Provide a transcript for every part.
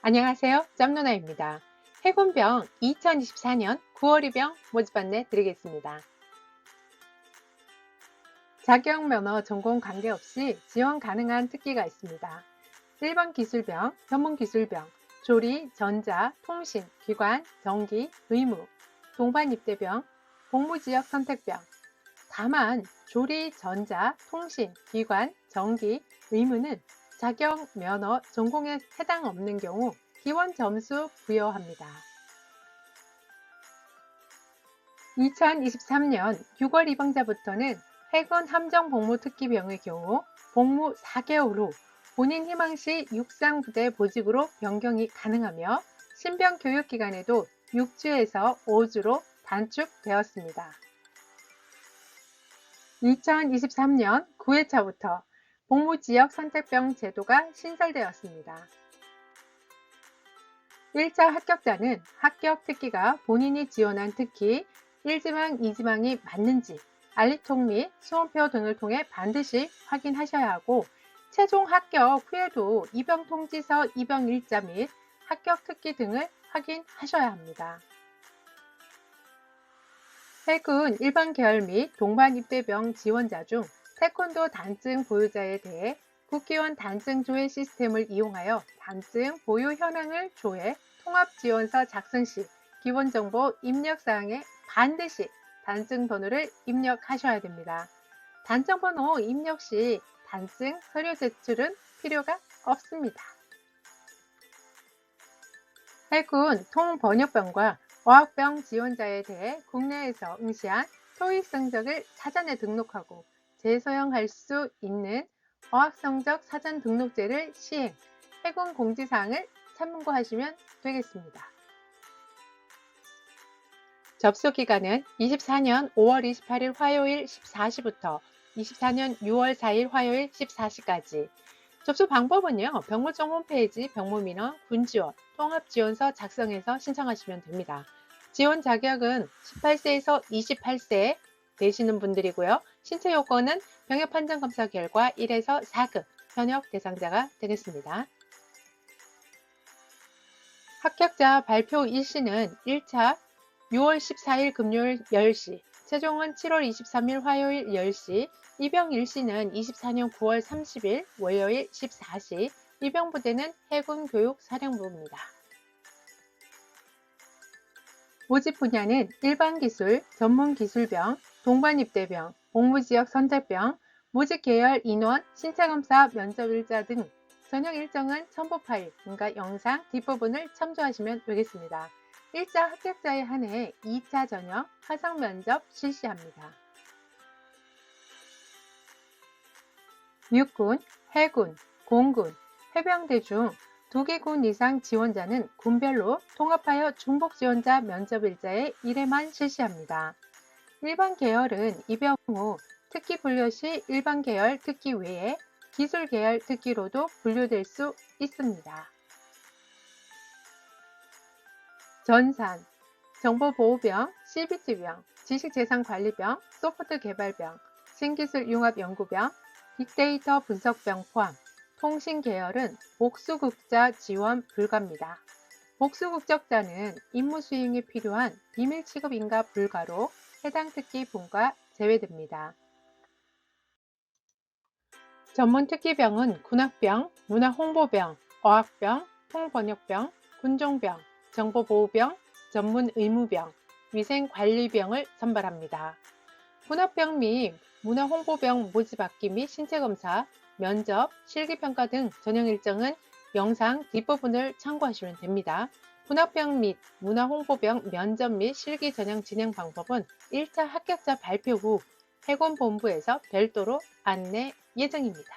안녕하세요. 짬누나입니다. 해군병 2024년 9월 입영 모집 안내 드리겠습니다. 자격 면허 전공 관계없이 지원 가능한 특기가 있습니다. 1번 기술병, 전문기술병, 조리, 전자, 통신, 기관, 전기, 의무, 동반 입대병, 복무지역 선택병. 다만 조리, 전자, 통신, 기관, 전기, 의무는 자격 면허 전공에 해당 없는 경우 기원 점수 부여합니다. 2023년 6월 입영자부터는 해군 함정 복무 특기병의 경우 복무 4개월 후 본인 희망시 육상부대 보직으로 변경이 가능하며 신병 교육기간에도 6주에서 5주로 단축되었습니다. 2023년 9회차부터 복무지역 선택병 제도가 신설되었습니다. 1차 합격자는 합격 특기가 본인이 지원한 특기 1지망, 2지망이 맞는지 알리톡 및 수험표 등을 통해 반드시 확인하셔야 하고 최종 합격 후에도 입영 통지서 입영 일자 및 합격 특기 등을 확인하셔야 합니다. 해군 일반 계열 및 동반 입대병 지원자 중 태권도 단증 보유자에 대해 국기원 단증 조회 시스템을 이용하여 단증 보유 현황을 조회, 통합지원서 작성 시 기본정보 입력사항에 반드시 단증 번호를 입력하셔야 됩니다. 단증 번호 입력 시 단증 서류 제출은 필요가 없습니다. 해군 통번역병과 어학병 지원자에 대해 국내에서 응시한 토익 성적을 사전에 등록하고 재소형할 수 있는 어학성적 사전 등록제를 시행, 해군 공지사항을 참고하시면 되겠습니다. 접수기간은 24년 5월 28일 화요일 14시부터 24년 6월 4일 화요일 14시까지. 접수 방법은요, 병무청 홈페이지 병무민원, 군지원, 통합지원서 작성해서 신청하시면 됩니다. 지원 자격은 18세에서 28세 되시는 분들이고요. 신체 요건은 병역 판정 검사 결과 1에서 4급 현역 대상자가 되겠습니다. 합격자 발표 일시는 1차 6월 14일 금요일 10시, 최종은 7월 23일 화요일 10시, 입영 일시는 24년 9월 30일 월요일 14시, 입영부대는 해군교육사령부입니다. 모집 분야는 일반기술, 전문기술병, 동반입대병, 복무지역 선택병, 모집 계열 인원, 신체검사, 면접일자 등 전형 일정은 첨부 파일과 영상 뒷부분을 참조하시면 되겠습니다. 1차 합격자에 한해 2차 전형 화상 면접 실시합니다. 육군, 해군, 공군, 해병대 중 2개 군 이상 지원자는 군별로 통합하여 중복 지원자 면접일자에 1회만 실시합니다. 일반 계열은 입영 후 특기 분류 시 일반 계열 특기 외에 기술 계열 특기로도 분류될 수 있습니다. 전산, 정보보호병, CBT병, 지식재산관리병, 소프트개발병, 신기술 융합연구병, 빅데이터 분석병 포함 통신 계열은 복수국자 지원 불가입니다. 복수국적자는 임무 수행에 필요한 비밀 취급 인가 불가로 해당 특기 분과 제외됩니다. 전문 특기병은 군학병, 문화홍보병, 어학병, 통번역병, 군종병, 정보보호병, 전문 의무병, 위생관리병을 선발합니다. 군학병 및 문화홍보병 모집학기 및 신체검사, 면접, 실기평가 등 전형 일정은 영상 뒷부분을 참고하시면 됩니다. 군학병 및 문화홍보병 면접 및 실기 전형 진행 방법은 1차 합격자 발표 후 해군본부에서 별도로 안내 예정입니다.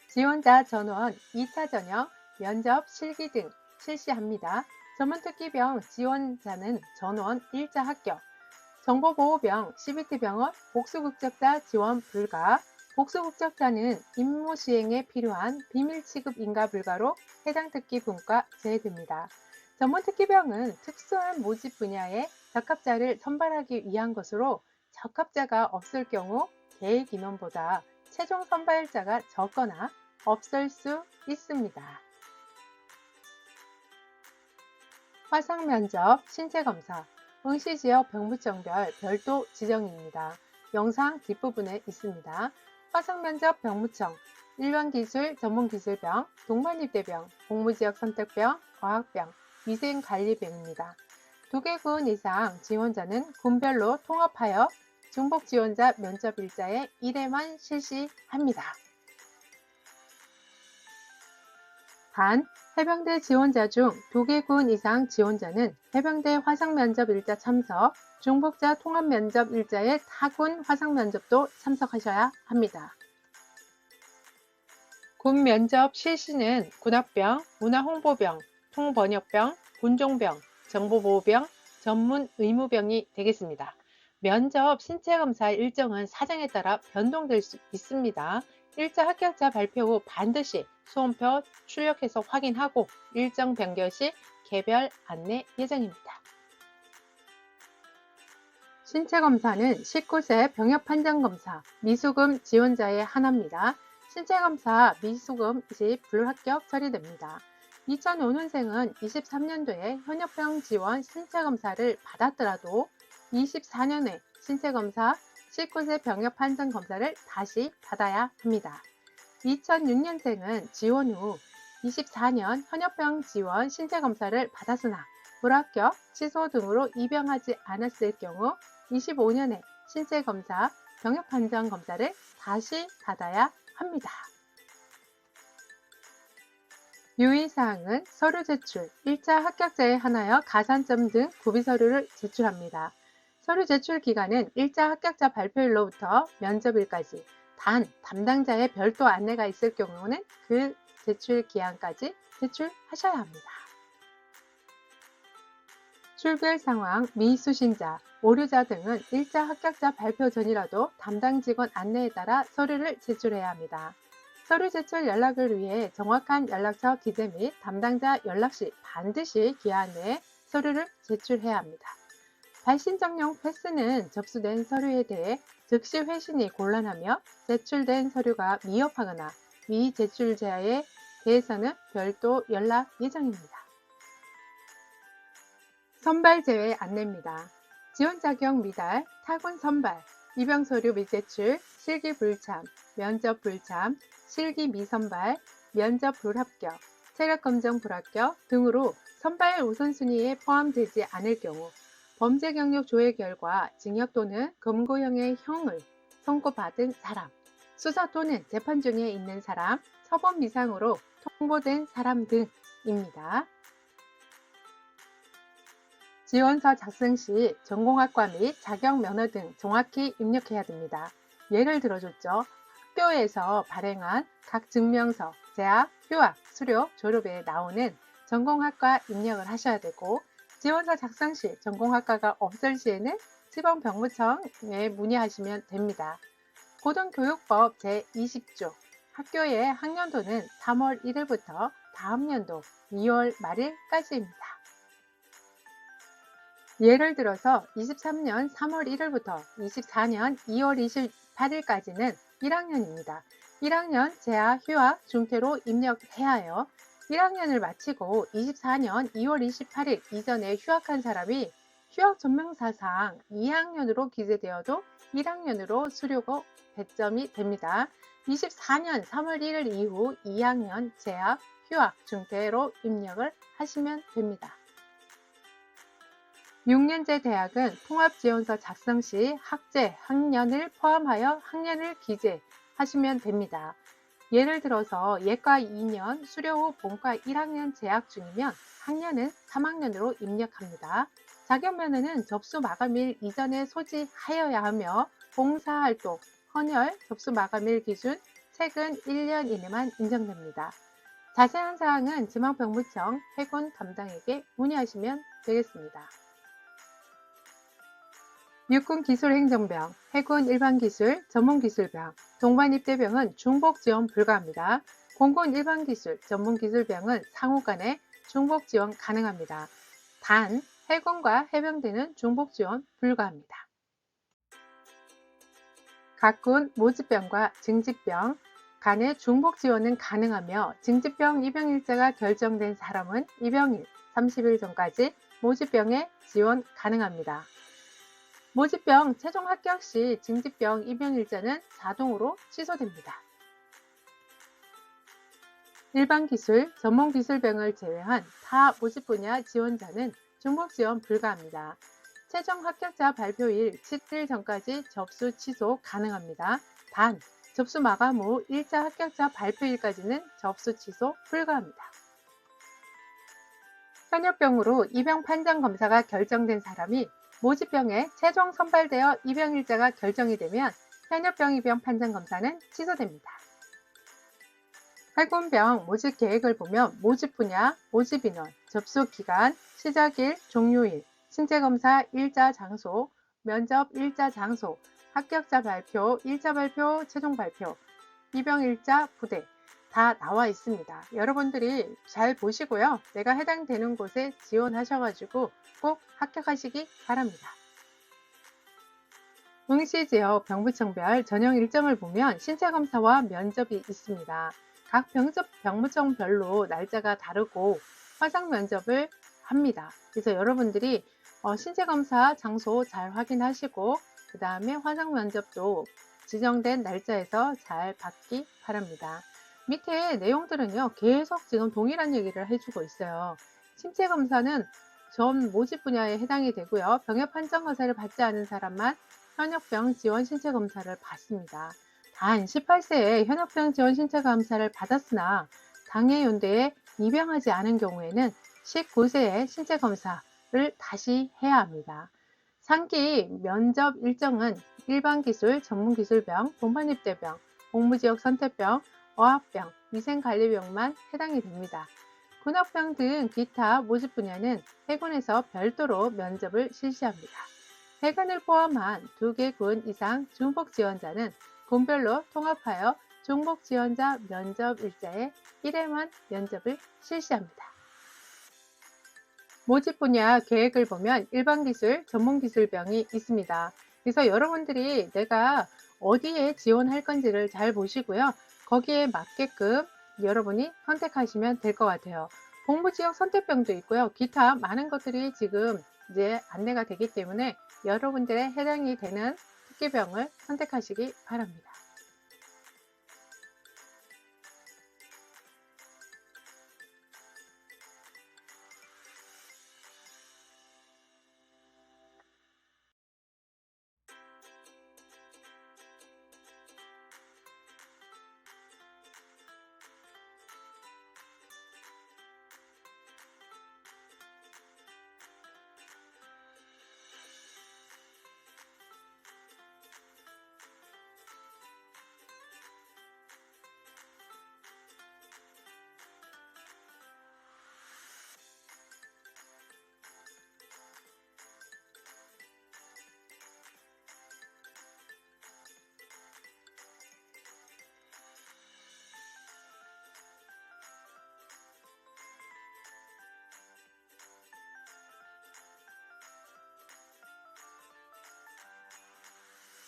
지원자 전원 2차 전형, 면접, 실기 등 실시합니다. 전문특기병 지원자는 전원 1차 합격, 정보보호병, CBT병원, 복수국적자 지원 불가, 복수국적자는 임무 시행에 필요한 비밀 취급 인가 불가로 해당 특기 분과 제외됩니다. 전문특기병은 특수한 모집 분야에 적합자를 선발하기 위한 것으로 적합자가 없을 경우 계획 인원보다 최종 선발자가 적거나 없을 수 있습니다. 화상면접, 신체검사, 응시지역 병무청별 별도 지정입니다. 영상 뒷부분에 있습니다. 화상면접 병무청, 일반기술, 전문기술병, 동반입대병, 공무지역 선택병, 어학병, 위생관리병입니다. 2개군 이상 지원자는 군별로 통합하여 중복 지원자 면접 일자에 1회만 실시합니다. 단, 해병대 지원자 중 2개군 이상 지원자는 해병대 화상면접 일자 참석, 중복자 통합면접 일자의 타군 화상면접도 참석하셔야 합니다. 군 면접 실시는 군학병, 문화홍보병, 통번역병, 군종병, 정보보호병, 전문 의무병이 되겠습니다. 면접 신체검사 일정은 사정에 따라 변동될 수 있습니다. 일자 합격자 발표 후 반드시 수험표 출력해서 확인하고 일정 변경 시 개별 안내 예정입니다. 신체검사는 19세 병역판정검사, 미수금 지원자의 하나입니다. 신체검사 미수금 시 불합격 처리됩니다. 2005년생은 23년도에 현역병 지원 신체검사를 받았더라도 24년에 신체검사 19세 병역판정검사를 다시 받아야 합니다. 2006년생은 지원 후 24년 현역병 지원 신체검사를 받았으나 불합격, 취소 등으로 입영하지 않았을 경우 25년에 신체검사, 병역판정검사를 다시 받아야 합니다. 유의사항은 서류 제출, 일자 합격자에 한하여 가산점 등 구비서류를 제출합니다. 서류 제출 기간은 일자 합격자 발표일로부터 면접일까지, 단 담당자의 별도 안내가 있을 경우는 그 제출 기한까지 제출하셔야 합니다. 출결 상황, 미수신자, 오류자 등은 일자 합격자 발표 전이라도 담당 직원 안내에 따라 서류를 제출해야 합니다. 서류 제출 연락을 위해 정확한 연락처 기재 및 담당자 연락 시 반드시 기한 내에 서류를 제출해야 합니다. 발신정령 패스는 접수된 서류에 대해 즉시 회신이 곤란하며 제출된 서류가 미흡하거나 미제출자에 대해서는 별도 연락 예정입니다. 선발 제외 안내입니다. 지원 자격 미달, 타군 선발, 입영 서류 미제출, 실기 불참, 면접 불참, 실기 미선발, 면접 불합격, 체력 검정 불합격 등으로 선발 우선순위에 포함되지 않을 경우 범죄 경력 조회 결과 징역 또는 금고형의 형을 선고받은 사람, 수사 또는 재판 중에 있는 사람, 처분 미상으로 통보된 사람 등입니다. 지원서 작성 시 전공학과 및 자격 면허 등 정확히 입력해야 됩니다. 예를 들어줬죠. 학교에서 발행한 각 증명서, 재학, 휴학, 수료, 졸업에 나오는 전공학과 입력을 하셔야 되고, 지원서 작성 시 전공학과가 없을 시에는 지방병무청에 문의하시면 됩니다. 고등교육법 제20조 학교의 학년도는 3월 1일부터 다음 연도 2월 말일까지입니다. 예를 들어서 23년 3월 1일부터 24년 2월 28일까지는 1학년입니다. 1학년 재학, 휴학, 중퇴로 입력해야 하여 1학년을 마치고 24년 2월 28일 이전에 휴학한 사람이 휴학 전명사상 2학년으로 기재되어도 1학년으로 수료고 배점이 됩니다. 24년 3월 1일 이후 2학년 재학, 휴학, 중퇴로 입력을 하시면 됩니다. 6년제 대학은 통합지원서 작성 시 학제, 학년을 포함하여 학년을 기재하시면 됩니다. 예를 들어서 예과 2년, 수료 후 본과 1학년 재학 중이면 학년은 3학년으로 입력합니다. 자격면허는 접수 마감일 이전에 소지하여야 하며 봉사활동, 헌혈, 접수 마감일 기준 최근 1년 이내만 인정됩니다. 자세한 사항은 지방병무청 해군 담당에게 문의하시면 되겠습니다. 육군기술행정병, 해군 일반기술, 전문기술병, 동반입대병은 중복 지원 불가합니다. 공군 일반기술, 전문기술병은 상호 간에 중복 지원 가능합니다. 단, 해군과 해병대는 중복 지원 불가합니다. 각군 모집병과 증집병, 간의 중복 지원은 가능하며 증지병 입영일자가 결정된 사람은 입영일 30일 전까지 모집병에 지원 가능합니다. 모집병 최종 합격 시 증지병 입영일자는 자동으로 취소됩니다. 일반 기술, 전문 기술병을 제외한 타 모집 분야 지원자는 중복 지원 불가합니다. 최종 합격자 발표일 7일 전까지 접수 취소 가능합니다. 단, 접수 마감 후 1차 합격자 발표일까지는 접수 취소 불가합니다. 현역병으로 입영 판정 검사가 결정된 사람이 모집병에 최종 선발되어 입영일자가 결정이 되면 현역병 입영 판정 검사는 취소됩니다. 해군병 모집 계획을 보면 모집 분야, 모집 인원, 접수 기간, 시작일, 종료일, 신체검사 일자 장소, 면접 일자 장소, 합격자 발표, 1차 발표, 최종 발표, 입영일자, 부대 다 나와 있습니다. 여러분들이 잘 보시고요. 내가 해당되는 곳에 지원하셔가지고 꼭 합격하시기 바랍니다. 응시지역 병무청별 전형 일정을 보면 신체검사와 면접이 있습니다. 각 병무청별로 날짜가 다르고 화상 면접을 합니다. 그래서 여러분들이 신체검사 장소 잘 확인하시고 그 다음에 화상 면접도 지정된 날짜에서 잘 받기 바랍니다. 밑에 내용들은요 계속 지금 동일한 얘기를 해주고 있어요. 신체검사는 전 모집 분야에 해당이 되고요. 병역 판정 검사를 받지 않은 사람만 현역병 지원 신체검사를 받습니다. 단 18세에 현역병 지원 신체검사를 받았으나 당해 연대에 입영하지 않은 경우에는 19세에 신체검사를 다시 해야 합니다. 상기 면접 일정은 일반기술, 전문기술병, 동반입대병, 복무지역 선택병, 어학병, 위생관리병만 해당이 됩니다. 군악병 등 기타 모집 분야는 해군에서 별도로 면접을 실시합니다. 해군을 포함한 2개 군 이상 중복 지원자는 군별로 통합하여 중복 지원자 면접 일자에 1회만 면접을 실시합니다. 모집 분야 계획을 보면 일반기술, 전문기술병이 있습니다. 그래서 여러분들이 내가 어디에 지원할 건지를 잘 보시고요. 거기에 맞게끔 여러분이 선택하시면 될 것 같아요. 복무지역 선택병도 있고요. 기타 많은 것들이 지금 이제 안내가 되기 때문에 여러분들의 해당이 되는 특기병을 선택하시기 바랍니다.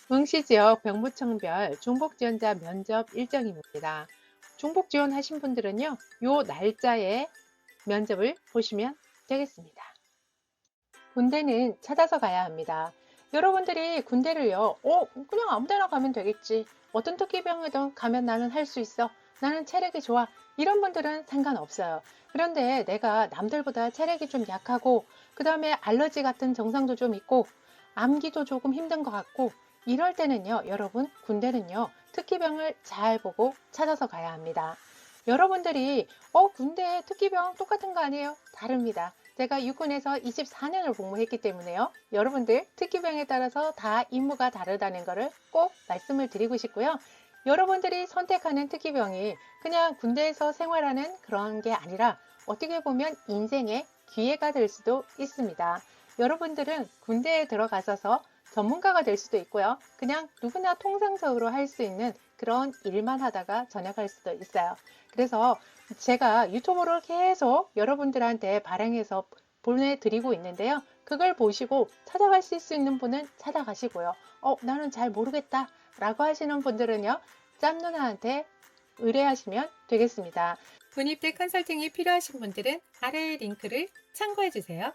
응시지역 병무청별 중복지원자 면접 일정입니다. 중복 지원하신 분들은요, 요 날짜에 면접을 보시면 되겠습니다. 군대는 찾아서 가야 합니다. 여러분들이 군대를요, 그냥 아무 데나 가면 되겠지. 어떤 특기병이든 가면 나는 할 수 있어. 나는 체력이 좋아. 이런 분들은 상관없어요. 그런데 내가 남들보다 체력이 좀 약하고, 그 다음에 알러지 같은 증상도 좀 있고, 암기도 조금 힘든 것 같고, 이럴 때는요, 여러분, 군대는요, 특기병을 잘 보고 찾아서 가야 합니다. 여러분들이, 군대 특기병 똑같은 거 아니에요? 다릅니다. 제가 육군에서 24년을 복무했기 때문에요. 여러분들 특기병에 따라서 다 임무가 다르다는 것을 꼭 말씀을 드리고 싶고요. 여러분들이 선택하는 특기병이 그냥 군대에서 생활하는 그런 게 아니라 어떻게 보면 인생의 기회가 될 수도 있습니다. 여러분들은 군대에 들어가셔서 전문가가 될 수도 있고요. 그냥 누구나 통상적으로 할 수 있는 그런 일만 하다가 전역할 수도 있어요. 그래서 제가 유튜브를 계속 여러분들한테 발행해서 보내드리고 있는데요. 그걸 보시고 찾아가실 수 있는 분은 찾아가시고요. 나는 잘 모르겠다 라고 하시는 분들은요. 짬 누나한테 의뢰하시면 되겠습니다. 군입대 컨설팅이 필요하신 분들은 아래의 링크를 참고해 주세요.